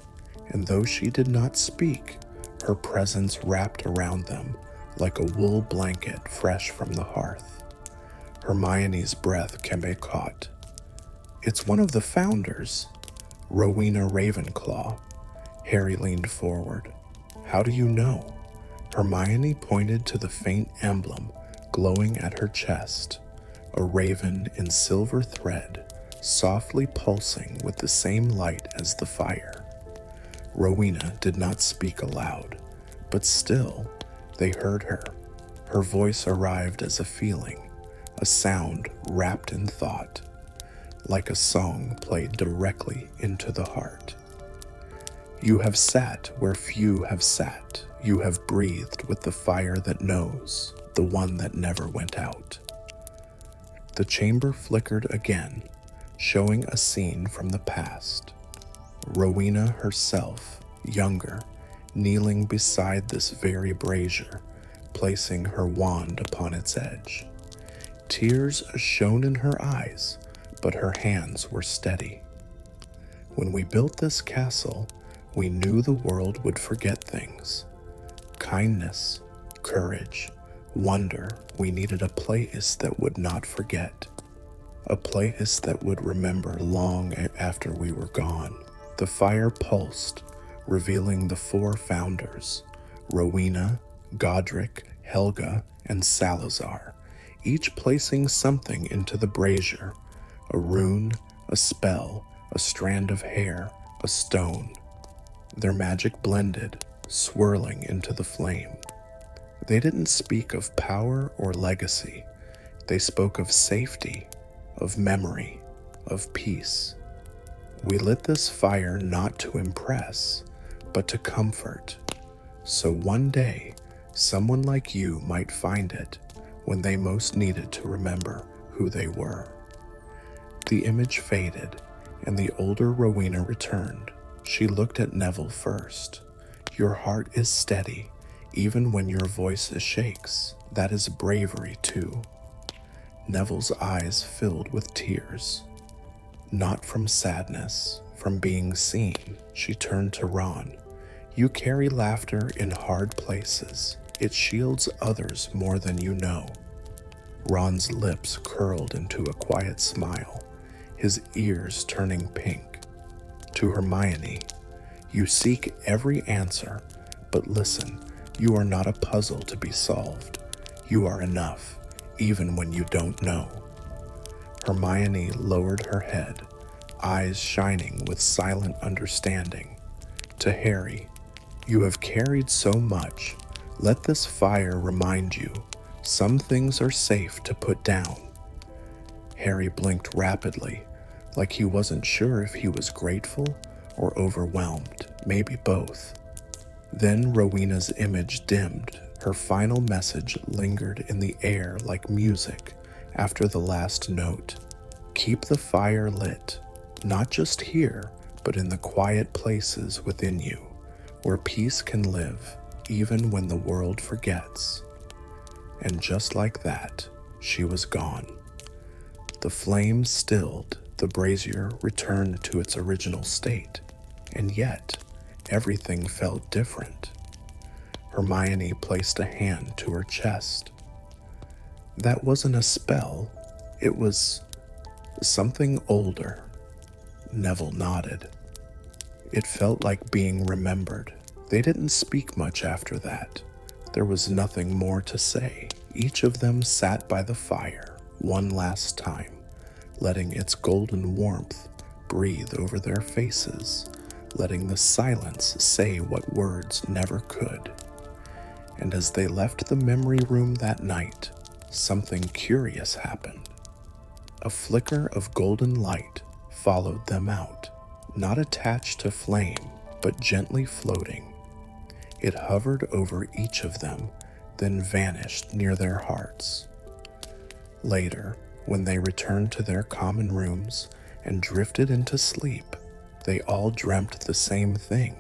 and though she did not speak, her presence wrapped around them like a wool blanket fresh from the hearth. Hermione's breath Kembe caught. "It's one of the founders, Rowena Ravenclaw." Harry leaned forward. "How do you know?" Hermione pointed to the faint emblem glowing at her chest, a raven in silver thread, softly pulsing with the same light as the fire. Rowena did not speak aloud, but still, they heard her. Her voice arrived as a feeling, a sound wrapped in thought, like a song played directly into the heart. "You have sat where few have sat. You have breathed with the fire that knows, the one that never went out." The chamber flickered again, showing a scene from the past. Rowena herself, younger, kneeling beside this very brazier, placing her wand upon its edge. Tears shone in her eyes, but her hands were steady. When we built this castle, we knew the world would forget things. Kindness, courage, wonder. We needed a place that would not forget. A place that would remember long after we were gone. The fire pulsed, revealing the four founders, Rowena, Godric, Helga, and Salazar, each placing something into the brazier, a rune, a spell, a strand of hair, a stone. Their magic blended, swirling into the flame. They didn't speak of power or legacy. They spoke of safety, of memory, of peace. We lit this fire not to impress, but to comfort. So one day, someone like you might find it when they most needed to remember who they were. The image faded, and the older Rowena returned. She looked at Neville first. Your heart is steady, even when your voice shakes. That is bravery, too. Neville's eyes filled with tears. Not from sadness, from being seen. She turned to Ron. You carry laughter in hard places. It shields others more than you know. Ron's lips curled into a quiet smile, his ears turning pink. To Hermione, you seek every answer, but listen, you are not a puzzle to be solved. You are enough, even when you don't know. Hermione lowered her head, eyes shining with silent understanding. To Harry, you have carried so much. Let this fire remind you, some things are safe to put down. Harry blinked rapidly, like he wasn't sure if he was grateful or overwhelmed, maybe both. Then Rowena's image dimmed. Her final message lingered in the air like music after the last note. Keep the fire lit, not just here, but in the quiet places within you, where peace can live, even when the world forgets. And just like that, she was gone. The flame stilled, the brazier returned to its original state, and yet, everything felt different. Hermione placed a hand to her chest. That wasn't a spell, it was something older. Neville nodded. It felt like being remembered. They didn't speak much after that. There was nothing more to say. Each of them sat by the fire one last time, letting its golden warmth breathe over their faces, letting the silence say what words never could. And as they left the memory room that night, something curious happened. A flicker of golden light followed them out, not attached to flame, but gently floating. It hovered over each of them, then vanished near their hearts. Later, when they returned to their common rooms and drifted into sleep, they all dreamt the same thing.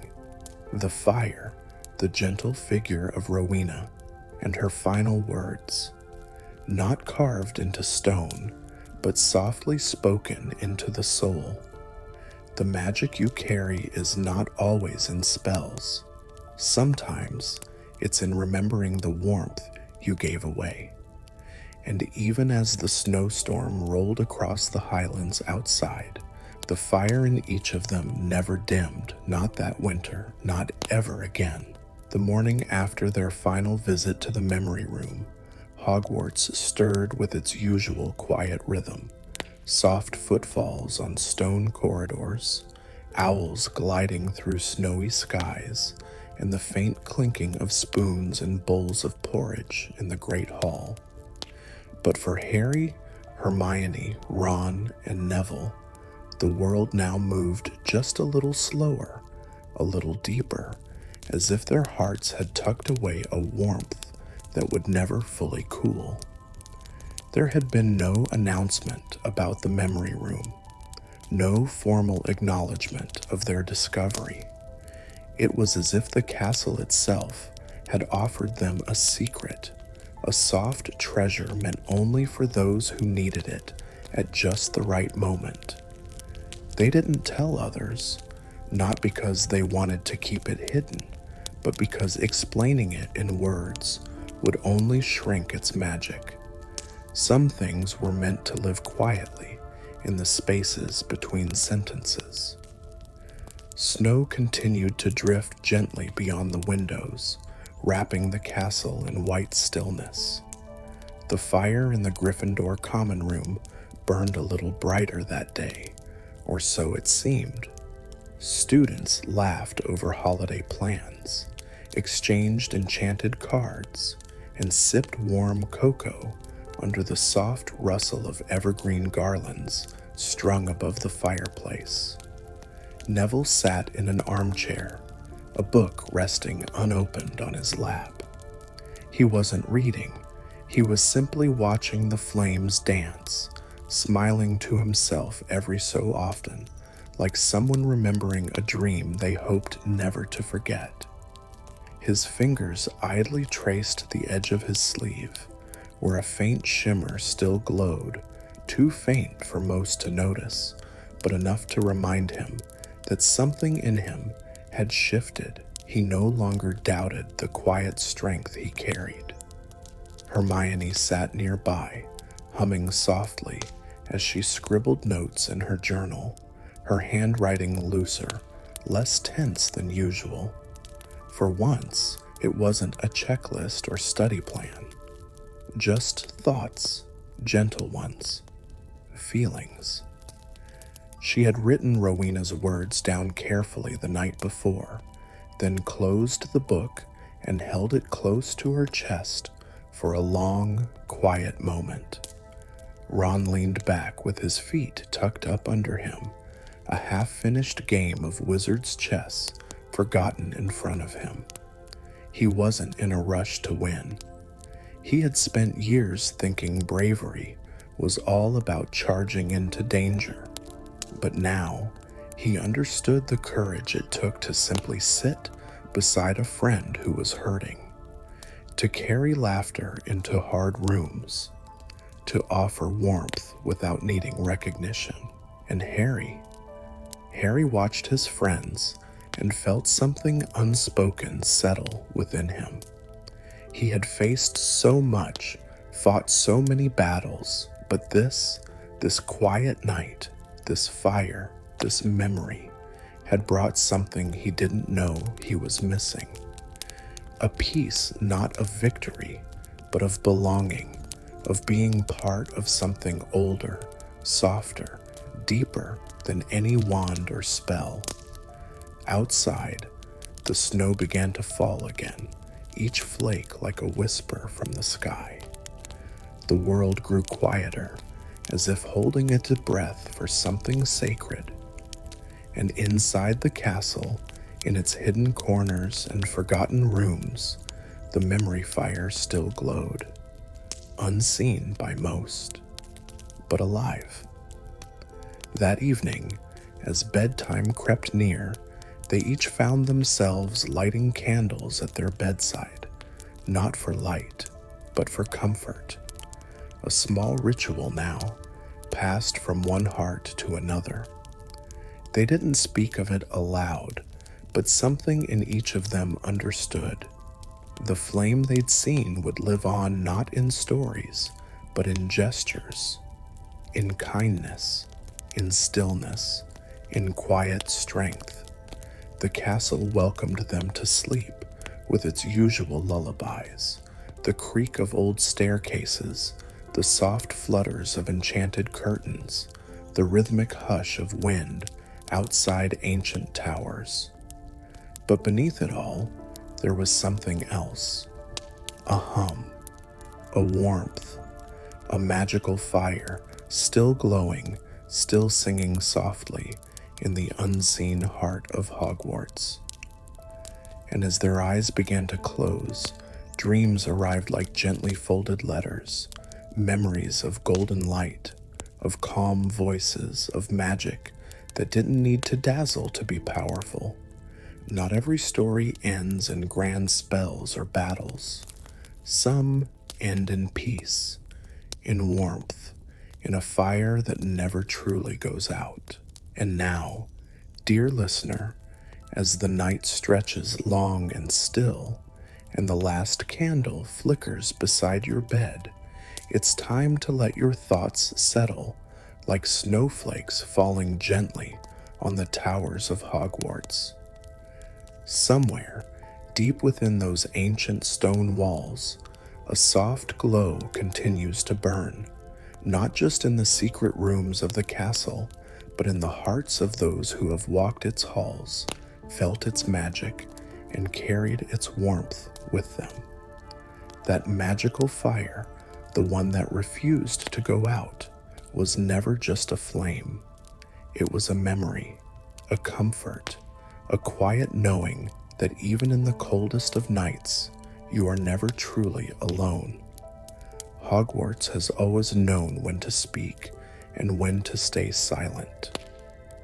The fire, the gentle figure of Rowena, and her final words, not carved into stone, but softly spoken into the soul. The magic you carry is not always in spells. Sometimes it's in remembering the warmth you gave away. And even as the snowstorm rolled across the highlands outside, the fire in each of them never dimmed, not that winter, not ever again. The morning after their final visit to the memory room, Hogwarts stirred with its usual quiet rhythm. Soft footfalls on stone corridors, owls gliding through snowy skies, and the faint clinking of spoons and bowls of porridge in the great hall. But for Harry, Hermione, Ron, and Neville, the world now moved just a little slower, a little deeper, as if their hearts had tucked away a warmth that would never fully cool. There had been no announcement about the memory room, no formal acknowledgement of their discovery. It was as if the castle itself had offered them a secret, a soft treasure meant only for those who needed it at just the right moment. They didn't tell others, not because they wanted to keep it hidden, but because explaining it in words would only shrink its magic. Some things were meant to live quietly in the spaces between sentences. Snow continued to drift gently beyond the windows, wrapping the castle in white stillness. The fire in the Gryffindor common room burned a little brighter that day, or so it seemed. Students laughed over holiday plans, exchanged enchanted cards, and sipped warm cocoa under the soft rustle of evergreen garlands strung above the fireplace. Neville sat in an armchair, a book resting unopened on his lap. He wasn't reading, he was simply watching the flames dance, smiling to himself every so often, like someone remembering a dream they hoped never to forget. His fingers idly traced the edge of his sleeve, where a faint shimmer still glowed, too faint for most to notice, but enough to remind him that something in him had shifted. He no longer doubted the quiet strength he carried. Hermione sat nearby, humming softly as she scribbled notes in her journal, her handwriting looser, less tense than usual. For once, it wasn't a checklist or study plan. Just thoughts, gentle ones, feelings. She had written Rowena's words down carefully the night before, then closed the book and held it close to her chest for a long, quiet moment. Ron leaned back with his feet tucked up under him, a half-finished game of wizard's chess forgotten in front of him. He wasn't in a rush to win. He had spent years thinking bravery was all about charging into danger, but now he understood the courage it took to simply sit beside a friend who was hurting, to carry laughter into hard rooms, to offer warmth without needing recognition. And Harry watched his friends and felt something unspoken settle within him. He had faced so much, fought so many battles, but this quiet night, this fire, this memory, had brought something he didn't know he was missing. A piece not of victory, but of belonging, of being part of something older, softer, deeper than any wand or spell. Outside, the snow began to fall again, each flake like a whisper from the sky. The world grew quieter, as if holding its breath for something sacred. And inside the castle, in its hidden corners and forgotten rooms, the memory fire still glowed, unseen by most, but alive. That evening, as bedtime crept near, they each found themselves lighting candles at their bedside, not for light, but for comfort. A small ritual now, passed from one heart to another. They didn't speak of it aloud, but something in each of them understood. The flame they'd seen would live on not in stories, but in gestures, in kindness, in stillness, in quiet strength. The castle welcomed them to sleep with its usual lullabies, the creak of old staircases, the soft flutters of enchanted curtains, the rhythmic hush of wind outside ancient towers. But beneath it all, there was something else. A hum, a warmth, a magical fire, still glowing, still singing softly in the unseen heart of Hogwarts. And as their eyes began to close, dreams arrived like gently folded letters, Memories of golden light, of calm voices, of magic that didn't need to dazzle to be powerful. Not every story ends in grand spells or battles. Some end in peace, in warmth, in a fire that never truly goes out. And now, dear listener, as the night stretches long and still, and the last candle flickers beside your bed, it's time to let your thoughts settle like snowflakes falling gently on the towers of Hogwarts. Somewhere, deep within those ancient stone walls, a soft glow continues to burn, not just in the secret rooms of the castle, but in the hearts of those who have walked its halls, felt its magic, and carried its warmth with them. That magical fire, the one that refused to go out, was never just a flame. It was a memory, a comfort, a quiet knowing that even in the coldest of nights, you are never truly alone. Hogwarts has always known when to speak and when to stay silent.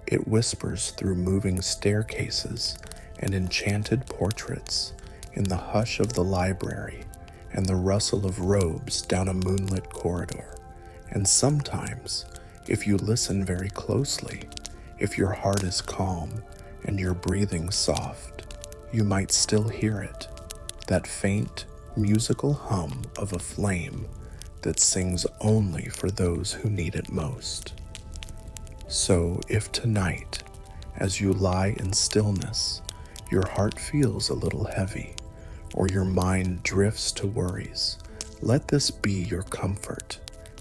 It whispers through moving staircases and enchanted portraits, in the hush of the library and the rustle of robes down a moonlit corridor. And sometimes, if you listen very closely, if your heart is calm and your breathing soft, you might still hear it, that faint, musical hum of a flame that sings only for those who need it most. So if tonight, as you lie in stillness, your heart feels a little heavy, or your mind drifts to worries, let this be your comfort,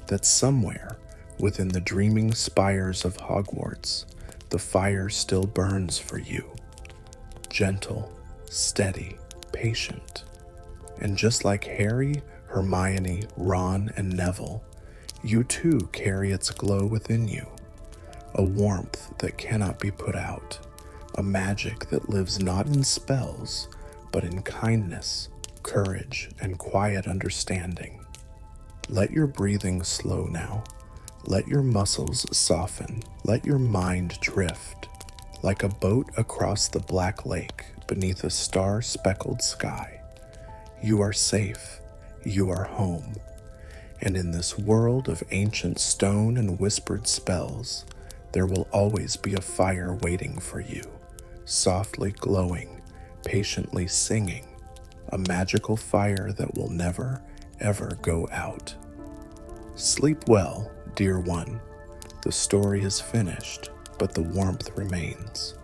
that somewhere within the dreaming spires of Hogwarts, the fire still burns for you. Gentle, steady, patient. And just like Harry, Hermione, Ron, and Neville, you too carry its glow within you. A warmth that cannot be put out. A magic that lives not in spells, but in kindness, courage, and quiet understanding. Let your breathing slow now. Let your muscles soften. Let your mind drift. Like a boat across the black lake beneath a star-speckled sky. You are safe. You are home. And in this world of ancient stone and whispered spells, there will always be a fire waiting for you, softly glowing, patiently singing, a magical fire that will never, ever go out. Sleep well, dear one. The story is finished, but the warmth remains.